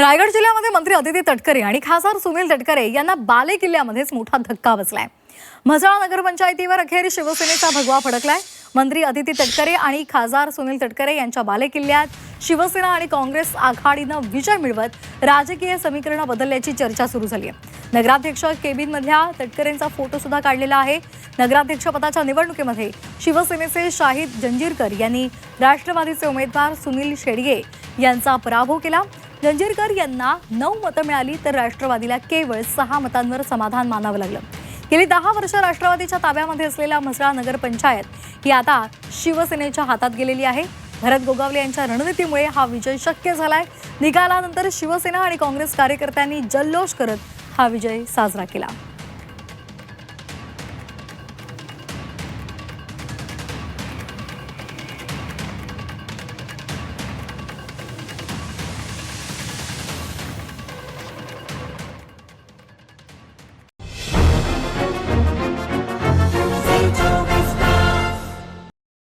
रायगड जिल्ह्यामध्ये मंत्री अदिती तटकरे आणि खासदार सुनील तटकरे यांना बालेकिल्ल्यामध्येच मोठा धक्का बसलाय। म्हसळा नगरपंचायतीवर अखेर शिवसेनेचा भगवा फडकलाय। मंत्री अदिती तटकरे आणि खासदार सुनील तटकरे यांच्या बालेकिल्ल्यात शिवसेना आणि काँग्रेस आघाडीनं विजय मिळवत राजकीय समीकरण बदलल्याची चर्चा सुरू झाली आहे। नगराध्यक्ष केबिनमधल्या तटकरेंचा फोटो सुद्धा काढलेला आहे। नगराध्यक्षपदाच्या निवडणुकीमध्ये शिवसेनेचे शाहिद जंजीरकर यांनी राष्ट्रवादीचे उमेदवार सुनील शेडगे यांचा पराभव केला। जंजीरकर यांना 9 मतं मिळाली तर राष्ट्रवादीला केवळ 6 मतांवर समाधान मानावं लागलं। गेली 10 वर्ष राष्ट्रवादीच्या ताब्यामध्ये असलेल्या म्हसळा नगरपंचायत ही आता शिवसेनेच्या हातात गेलेली आहे। भरत गोगावले यांच्या रणनीतीमुळे हा विजय शक्य झालाय। निकालानंतर शिवसेना आणि काँग्रेस कार्यकर्त्यांनी जल्लोष करत हा विजय साजरा केला।